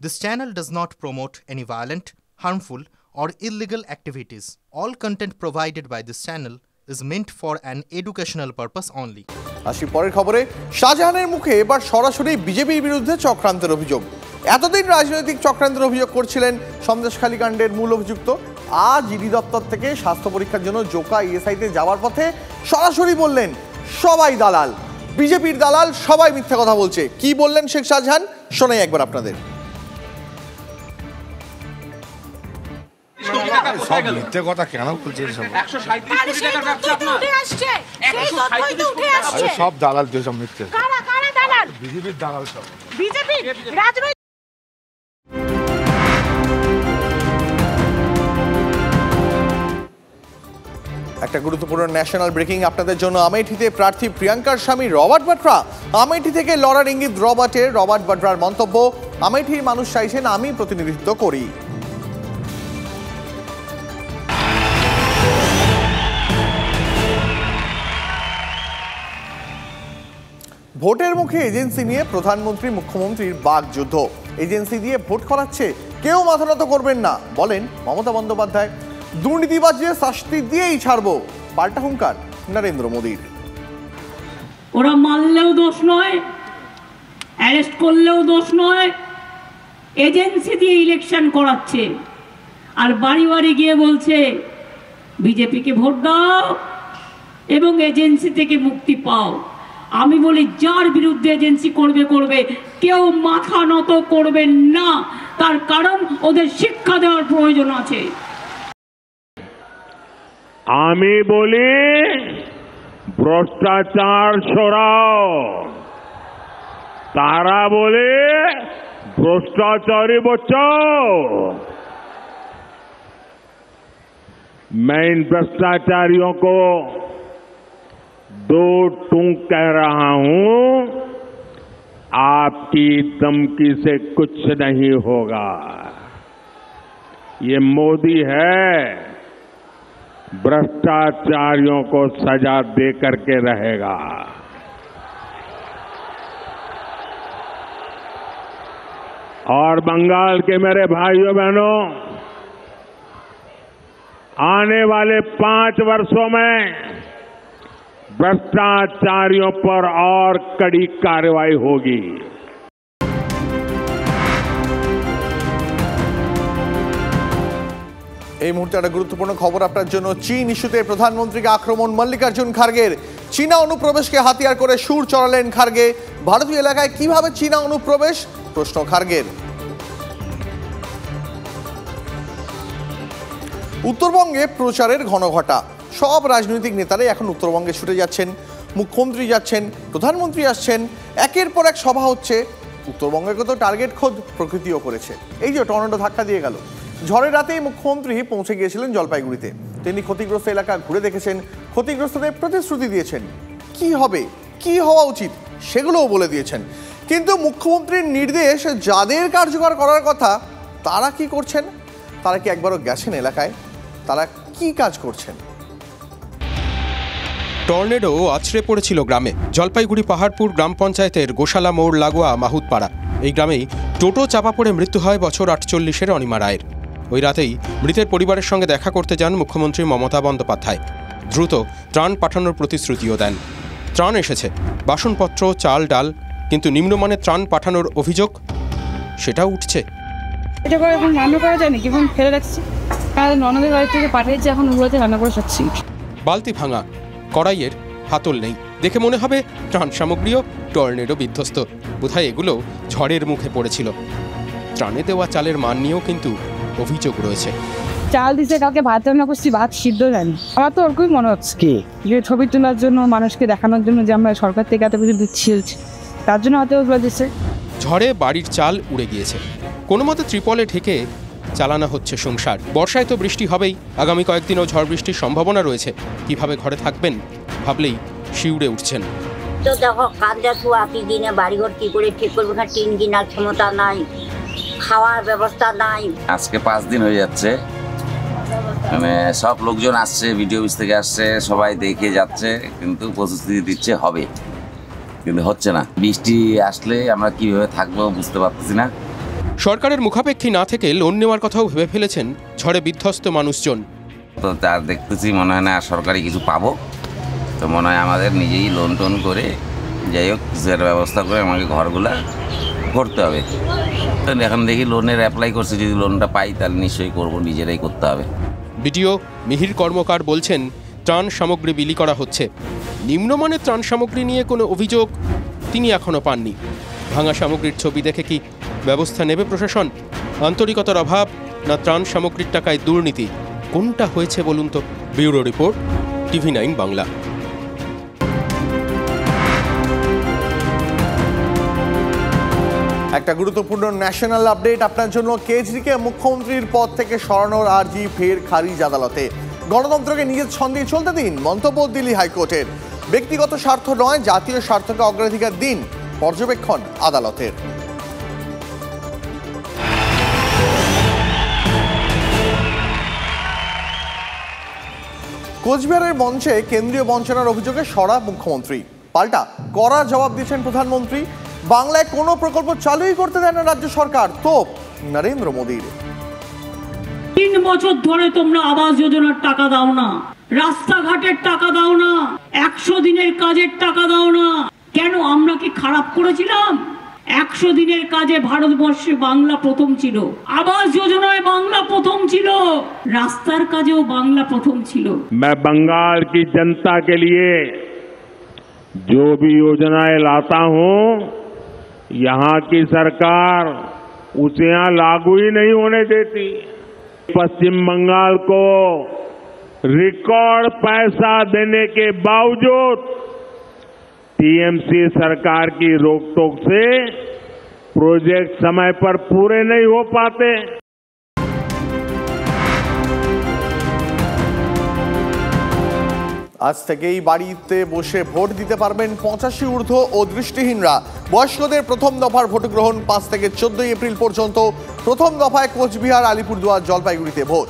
This channel does not promote any violent, harmful, or illegal activities. All content provided by this channel is meant for an educational purpose only. আসি পরের খবরে, শাহজাহানের মুখে এবার সরাসরি বিজেপির বিরুদ্ধে চক্রান্তের অভিযোগ। এতদিন রাজনৈতিক চক্রান্তের অভিযোগ করছিলেন সন্দেশখালী কাণ্ডের মূল অভিযুক্ত। আজ ইডি দপ্তর থেকে স্বাস্থ্য পরীক্ষার জন্য জোকা ইএসআইতে যাওয়ার পথে সরাসরি বললেন সবাই দালাল, বিজেপির দালাল, সবাই মিথ্যা কথা বলছে। কি বললেন শেখ শাহজাহান, শোনাই একবার আপনাদের। সব মিথ্যে কথা কেন বলছে? সব দালাল, সব মিথ্যে, বিজেপির দালাল, সব একটা গুরুত্বপূর্ণ ন্যাশনাল ব্রেকিং আপনাদের জন্য। আমেঠিতে প্রার্থী প্রিয়াঙ্কার স্বামী রবার্ট বাড্রা, আমেঠি থেকে লড়ার ইঙ্গিত রবার্ট বাড্রার মন্তব্য, আমেঠির মানুষ চাইছেন আমি প্রতিনিধিত্ব করি। ভোটের মুখে এজেন্সি নিয়ে প্রধানমন্ত্রী মুখ্যমন্ত্রীর বাকযুদ্ধ। এজেন্সি দিয়ে ভোট করাচ্ছে, কেউ মাথা নত করবেন না বলেন মমতা বন্দ্যোপাধ্যায়। দুর্নীতিবাজদের শাস্তি দিয়েই ছাড়বো, পাল্টা হুঙ্কার নরেন্দ্র মোদীর। ওরা মারলেও দোষ নয়, অ্যারেস্ট করলেও দোষ নয়, এজেন্সি দিয়ে ইলেকশন করাচ্ছে আর বাড়ি বাড়ি গিয়ে বলছে বিজেপিকে ভোট দাও এবং এজেন্সি থেকে মুক্তি পাও। আমি বলি যার বিরুদ্ধে এজেন্সি করবে, কেউ মাথা নত করবেন না, তার কারণ ওদের শিক্ষা দেওয়ার প্রয়োজন আছে। আমি বলি ভ্রষ্টাচার সরাও, তারা বলে भ्रष्टाचारी बचाओ। मैं इन भ्रष्टाचारियों को दो टूक कह रहा हूं, आपकी धमकी से कुछ नहीं होगा। ये मोदी है, भ्रष्टाचारियों को सजा दे करके रहेगा। और बंगाल के मेरे भाइयों बहनों, आने वाले 5 वर्षों में भ्रष्टाचारियों पर और कड़ी कार्रवाई होगी। এই মুহূর্তে একটা গুরুত্বপূর্ণ খবর আপনার জন্য। চীন ইস্যুতে প্রধানমন্ত্রীকে আক্রমণ মল্লিকার্জুন খার্গের। চীনা অনুপ্রবেশকে হাতিয়ার করে সুর চড়ালেন খার্গে। ভারতীয় এলাকায় কিভাবে চীনা অনুপ্রবেশ, প্রশ্ন খার্গের। উত্তরবঙ্গে প্রচারের ঘনঘটা, সব রাজনৈতিক নেতারাই এখন উত্তরবঙ্গে ছুটে যাচ্ছেন। মুখ্যমন্ত্রী যাচ্ছেন, প্রধানমন্ত্রী আসছেন, একের পর এক সভা হচ্ছে। উত্তরবঙ্গকে তো টার্গেট খোদ প্রকৃতিও করেছে। এই যে টর্নেডো ধাক্কা দিয়ে গেল, ঝড়ের রাতেই মুখ্যমন্ত্রী পৌঁছে গিয়েছিলেন জলপাইগুড়িতে। তিনি ক্ষতিগ্রস্ত এলাকা ঘুরে দেখেছেন, ক্ষতিগ্রস্তদের প্রতিশ্রুতি দিয়েছেন, কি হবে, কি হওয়া উচিত সেগুলোও বলে দিয়েছেন। কিন্তু মুখ্যমন্ত্রীর নির্দেশ যাদের কার্যকর করার কথা তারা কি করছেন? তারা কি একবারও গেছেন এলাকায়? তারা কি কাজ করছেন? টর্নেডো আছড়ে পড়েছিল গ্রামে। জলপাইগুড়ি পাহাড়পুর গ্রাম পঞ্চায়েতের গোশালা মোড় লাগোয়া মাহুতপাড়া এই গ্রামেই টোটো চাপা পড়ে মৃত্যু হয় বছর 48-এর অনিমা রায়ের। ওই রাতেই মৃতের পরিবারের সঙ্গে দেখা করতে যান মুখ্যমন্ত্রী মমতা বন্দ্যোপাধ্যায়। দ্রুত ত্রাণ পাঠানোর প্রতিশ্রুতিও দেন। ত্রাণ এসেছে, বাসনপত্র, চাল, ডাল, কিন্তু নিম্নমানের ত্রাণ পাঠানোর অভিযোগ সেটাও উঠছে। এটা করে এখন রান্না করা যায় নাকি? এখন ফেলে রাখছি, কারণ ননদের বাড়ি থেকে পাঠিয়েছি, এখন উড়োতে রান্না করে খাচ্ছি। বালতি ভাঙা, কড়াইয়ের হাতল নেই, দেখে মনে হবে ত্রাণ সামগ্রীও টর্নেডো বিধ্বস্ত। বোধহয় এগুলো ঝড়ের মুখে পড়েছিল। ত্রাণে দেওয়া চালের মান নিয়েও কিন্তু অভিযোগ রয়েছে। চাল দিছে, কালকে ভাত রান্না করছি, ভাত সিদ্ধ যায়নি। আমার তো ওরকমই মনে হচ্ছে কি যে ছবি তোলার জন্য, মানুষকে দেখানোর জন্য যে আমরা সরকার থেকে এত কিছু দিচ্ছি, তার জন্য হয়তো ওগুলো দিচ্ছে। ঝড়ে বাড়ির চাল উড়ে গিয়েছে, কোনো মতে ত্রিপলে ঢেকে চালানো হচ্ছে সংসার। বর্ষায় তো বৃষ্টি হবেই, আগামী কয়েকদিনও ঝড় বৃষ্টির সম্ভাবনা রয়েছে। কিভাবে ঘরে থাকবেন ভাবলেই শিউরে উঠছেন। তো দেখো কাজটা শুয়াতি দিনে বাড়িঘর কি করে ঠিক করবে, টিন কেনার ক্ষমতা নাই, খাওয়ার ব্যবস্থা নাই। আজকে 5 দিন হয়ে যাচ্ছে, মানে সব লোকজন আসছে, ভিডিও অফিস থেকে আসছে, সবাই দেখে যাচ্ছে, কিন্তু প্রস্তুতি দিচ্ছে হবে, কিন্তু হচ্ছে না। বৃষ্টি আসলে আমরা কিভাবে থাকবো বুঝতে পারতেছি না। সরকারের মুখাপেক্ষী না থেকে লোন নেওয়ার কথাও ভেবে ফেলেছেন ঝড়ে বিধ্বস্ত মানুষজন। তো তার দেখতেছি মনে হয় না সরকারি কিছু পাবো, তো মনে হয় আমাদের নিজেই লোন টোন করে যাই হোক কিছুর ব্যবস্থা করে আমাকে ঘরগুলা করতে হবে। তো এখন দেখি লোনের অ্যাপ্লাই করছি, যদি লোনটা পাই তাহলে নিশ্চয়ই করবো, নিজেরাই করতে হবে। বিডিও মিহির কর্মকার বলছেন ত্রাণ সামগ্রী বিলি করা হচ্ছে। নিম্নমানের ত্রাণ সামগ্রী নিয়ে কোনো অভিযোগ তিনি এখনও পাননি। ভাঙা সামগ্রীর ছবি দেখে কি ব্যবস্থা নেবে প্রশাসন? আন্তরিকতার অভাব না ত্রাণ সামগ্রীর টাকায় দুর্নীতি, কোনটা হয়েছে বলুন তো? Bureau report, TV9 Bangla. একটা গুরুত্বপূর্ণ ন্যাশনাল আপডেট আপনার জন্য। কেজরিকে মুখ্যমন্ত্রীর পদ থেকে সরানোর আর্জি ফের খারিজ আদালতে। গণতন্ত্রকে নিজের ছন্দে চলতে দিন, মন্তব্য দিল্লি হাইকোর্টের। ব্যক্তিগত স্বার্থ নয়, জাতীয় স্বার্থকে অগ্রাধিকার দিন, পর্যবেক্ষণ আদালতের। কোচবিহারের মঞ্চে কেন্দ্রীয় বঞ্চনার অভিযোগে সরা মুখ্যমন্ত্রী, পাল্টা কড়া জবাব দিয়েছেন প্রধানমন্ত্রী। বাংলায় কোনো প্রকল্প চালুই করতে দেয় না রাজ্য সরকার, তোপ নরেন্দ্র মোদীর। 3 বছর ধরে তোমরা আবাস যোজনার টাকা দাও না, রাস্তাঘাটের টাকা দাও না, 100 দিনের কাজের টাকা দাও না। কেন? আমরা কি খারাপ করেছিলাম? 100 দিনের কাজে ভারতবর্ষে বাংলা প্রথম ছিল, আবাস যোজনায় বাংলা প্রথম ছিল, রাস্তার কাজেও বাংলা প্রথম ছিল। मैं बंगाल की जनता के लिए जो भी योजनाएं लाता हूं, यहां की सरकार उसे यहां लागू ही नहीं होने देती। पश्चिम बंगाल को रिकॉर्ड पैसा देने के बावजूद टीएमसी सरकार की रोकटोक से प्रोजेक्ट समय पर पूरे नहीं हो पाते। আজ থেকেই বাড়িতে বসে ভোট দিতে পারবেন 85 ঊর্ধ্ব ও দৃষ্টিহীনরা। বয়স্কদের প্রথম দফার ভোট গ্রহণ 5 থেকে 14 এপ্রিল পর্যন্ত। প্রথম দফায় কোচবিহার, আলিপুরদুয়ার, জলপাইগুড়িতে ভোট।